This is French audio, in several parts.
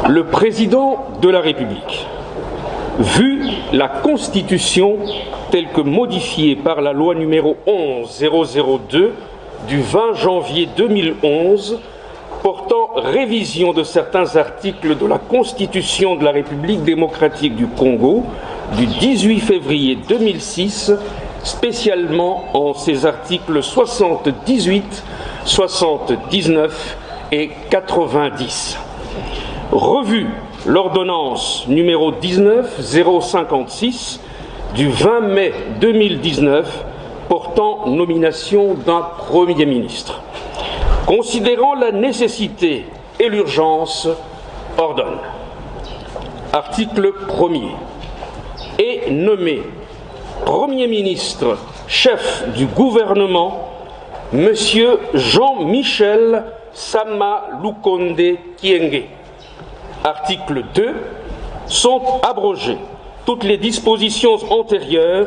Le président de la République, vu la Constitution telle que modifiée par la loi numéro 11-002 du 20 janvier 2011 portant révision de certains articles de la Constitution de la République démocratique du Congo du 18 février 2006, spécialement en ses articles 78, 79 et 90. Revue l'ordonnance numéro 19-056 du 20 mai 2019 portant nomination d'un Premier ministre. Considérant la nécessité et l'urgence, ordonne. Article 1er. Est nommé Premier ministre, chef du gouvernement, Monsieur Jean-Michel Sama Lukonde Kyenge. Article 2. Sont abrogées toutes les dispositions antérieures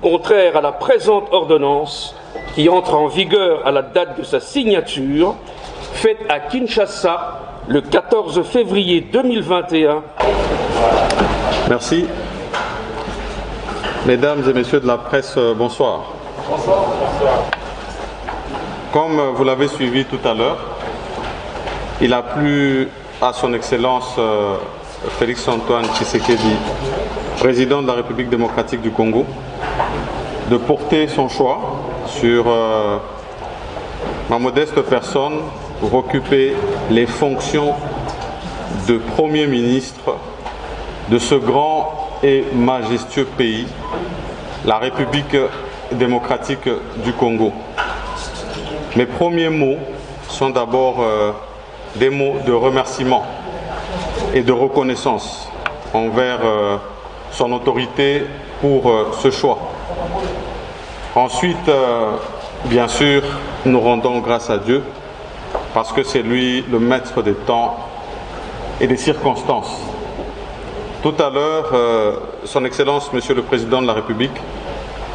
contraires à la présente ordonnance qui entre en vigueur à la date de sa signature, faite à Kinshasa le 14 février 2021. Merci. Mesdames et messieurs de la presse, bonsoir. Bonsoir. Comme vous l'avez suivi tout à l'heure, il a plu à son Excellence Félix-Antoine Tshisekedi, président de la République démocratique du Congo, de porter son choix sur ma modeste personne pour occuper les fonctions de Premier ministre de ce grand et majestueux pays, la République démocratique du Congo. Mes premiers mots sont d'abord des mots de remerciement et de reconnaissance envers son autorité pour ce choix. Ensuite, bien sûr, nous rendons grâce à Dieu parce que c'est lui le maître des temps et des circonstances. Tout à l'heure, son Excellence, Monsieur le Président de la République,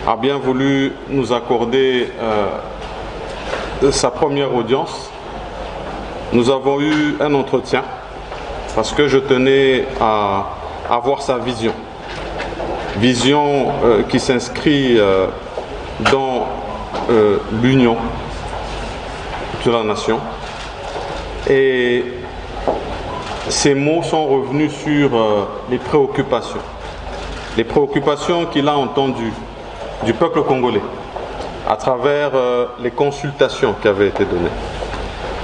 a bien voulu nous accorder sa première audience. Nous avons eu un entretien parce que je tenais à avoir sa vision. Vision qui s'inscrit dans l'union de la nation. Et ces mots sont revenus sur les préoccupations. Les préoccupations qu'il a entendues du peuple congolais à travers les consultations qui avaient été données.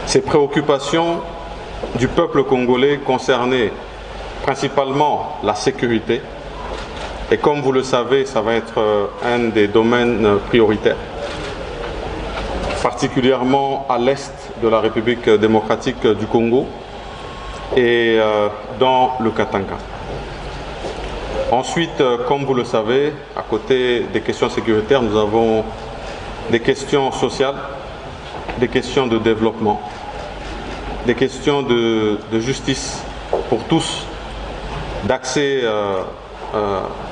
Ces préoccupations du peuple congolais concernaient principalement la sécurité. Et comme vous le savez, ça va être un des domaines prioritaires, particulièrement à l'est de la République démocratique du Congo et dans le Katanga. Ensuite, comme vous le savez, à côté des questions sécuritaires, nous avons des questions sociales, des questions de développement, des questions de justice pour tous, d'accès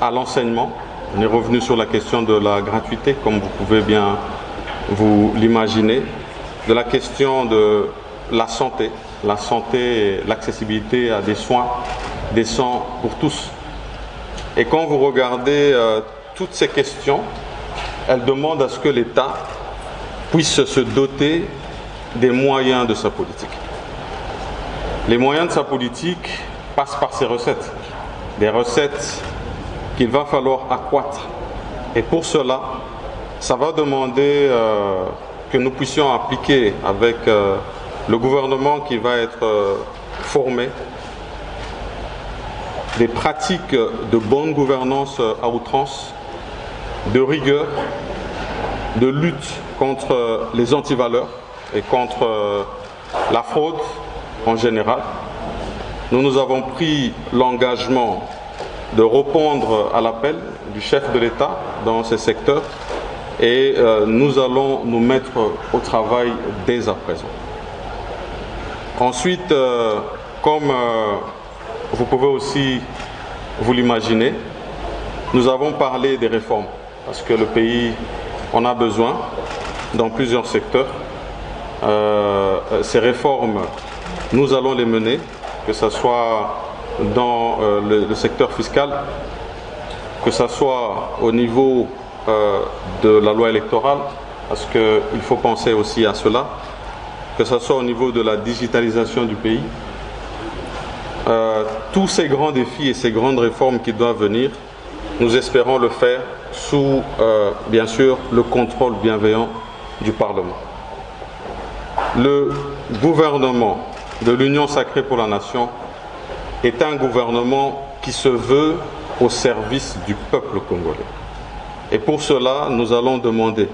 à l'enseignement. On est revenu sur la question de la gratuité, comme vous pouvez bien vous l'imaginer, de la question de la santé et l'accessibilité à des soins décents pour tous. Et quand vous regardez toutes ces questions, elles demandent à ce que l'État puisse se doter des moyens de sa politique. Les moyens de sa politique passent par ses recettes, des recettes qu'il va falloir accroître. Et pour cela, ça va demander que nous puissions appliquer avec le gouvernement qui va être formé des pratiques de bonne gouvernance à outrance, de rigueur, de lutte contre les antivaleurs et contre la fraude en général. Nous avons pris l'engagement de répondre à l'appel du chef de l'État dans ces secteurs et nous allons nous mettre au travail dès à présent. Ensuite, comme vous pouvez aussi vous l'imaginer, nous avons parlé des réformes parce que le pays en a besoin dans plusieurs secteurs. Ces réformes, nous allons les mener que ce soit dans le secteur fiscal, que ce soit au niveau de la loi électorale, parce qu'il faut penser aussi à cela, que ce soit au niveau de la digitalisation du pays. Tous ces grands défis et ces grandes réformes qui doivent venir, nous espérons le faire sous, bien sûr, le contrôle bienveillant du Parlement. Le gouvernement de l'Union sacrée pour la nation est un gouvernement qui se veut au service du peuple congolais. Et pour cela, nous allons demander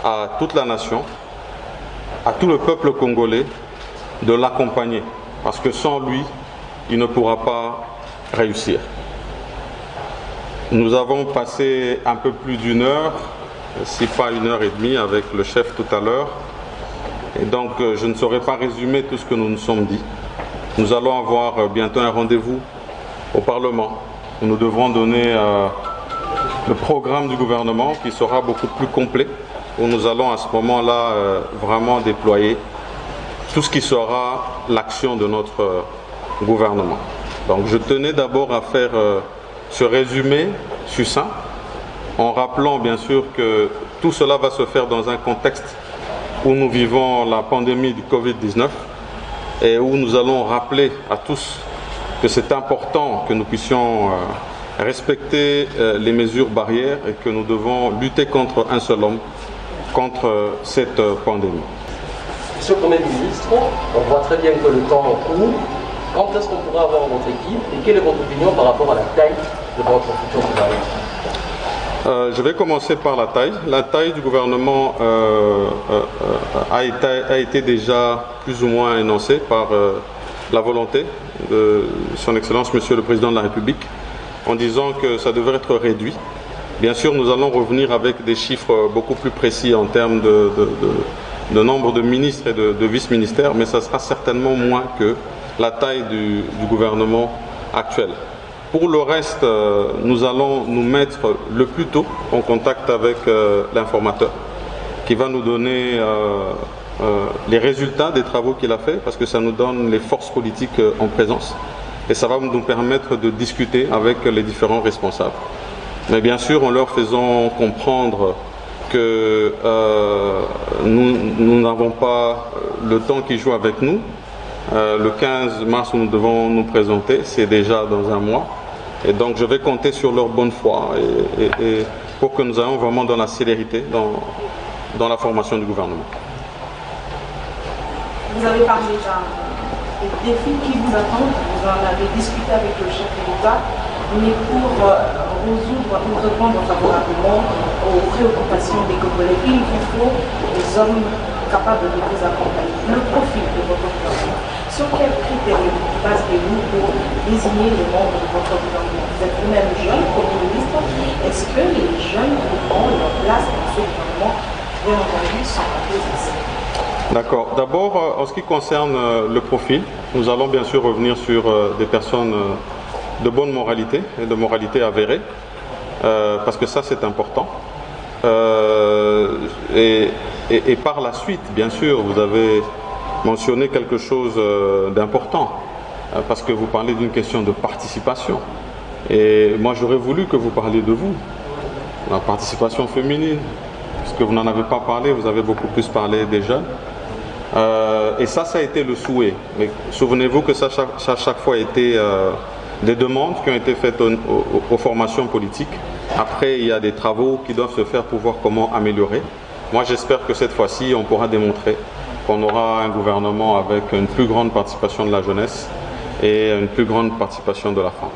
à toute la nation, à tout le peuple congolais, de l'accompagner. Parce que sans lui, il ne pourra pas réussir. Nous avons passé un peu plus d'une heure, si pas 1h30, avec le chef tout à l'heure. Et donc, je ne saurais pas résumer tout ce que nous nous sommes dit. Nous allons avoir bientôt un rendez-vous au Parlement où nous devrons donner le programme du gouvernement qui sera beaucoup plus complet, où nous allons à ce moment-là vraiment déployer tout ce qui sera l'action de notre gouvernement. Donc je tenais d'abord à faire ce résumé succinct, en rappelant bien sûr que tout cela va se faire dans un contexte où nous vivons la pandémie du Covid-19 et où nous allons rappeler à tous que c'est important que nous puissions respecter les mesures barrières et que nous devons lutter contre un seul homme, contre cette pandémie. Monsieur le Premier ministre, on voit très bien que le temps court. Quand est-ce qu'on pourra avoir votre équipe et quelle est votre opinion par rapport à la taille de votre futur gouvernement? Je vais commencer par la taille. La taille du gouvernement a été déjà plus ou moins énoncée par la volonté de son Excellence Monsieur le Président de la République en disant que ça devrait être réduit. Bien sûr, nous allons revenir avec des chiffres beaucoup plus précis en termes de nombre de ministres et de vice-ministères, mais ça sera certainement moins que la taille du gouvernement actuel. Pour le reste, nous allons nous mettre le plus tôt en contact avec l'informateur qui va nous donner les résultats des travaux qu'il a fait, parce que ça nous donne les forces politiques en présence et ça va nous permettre de discuter avec les différents responsables. Mais bien sûr, en leur faisant comprendre que nous n'avons pas le temps qui joue avec nous. Le 15 mars, où nous devons nous présenter, c'est déjà dans un mois. Et donc, je vais compter sur leur bonne foi et pour que nous ayons vraiment dans la célérité dans la formation du gouvernement. Vous avez parlé des défis qui vous attendent, vous en avez discuté avec le chef de l'État, mais pour répondre favorablement aux préoccupations des Congolais, il vous faut des hommes capables de vous accompagner. Le profil de votre gouvernement, sur quels critères basez-vous pour désigner les membres de votre gouvernement? Vous êtes vous-même jeune, Premier ministre. Est-ce que les jeunes auront leur place dans ce gouvernement? Bien entendu, sans opposition. D'accord. D'abord, en ce qui concerne le profil, nous allons bien sûr revenir sur des personnes de bonne moralité et de moralité avérée, parce que ça c'est important. Et par la suite, bien sûr, vous avez mentionné quelque chose d'important, parce que vous parlez d'une question de participation. Et moi j'aurais voulu que vous parliez de vous, la participation féminine, parce que vous n'en avez pas parlé, vous avez beaucoup plus parlé des jeunes. Et ça a été le souhait. Mais souvenez-vous que ça a chaque fois été des demandes qui ont été faites aux formations politiques. Après, il y a des travaux qui doivent se faire pour voir comment améliorer. Moi, j'espère que cette fois-ci, on pourra démontrer qu'on aura un gouvernement avec une plus grande participation de la jeunesse et une plus grande participation de la femme.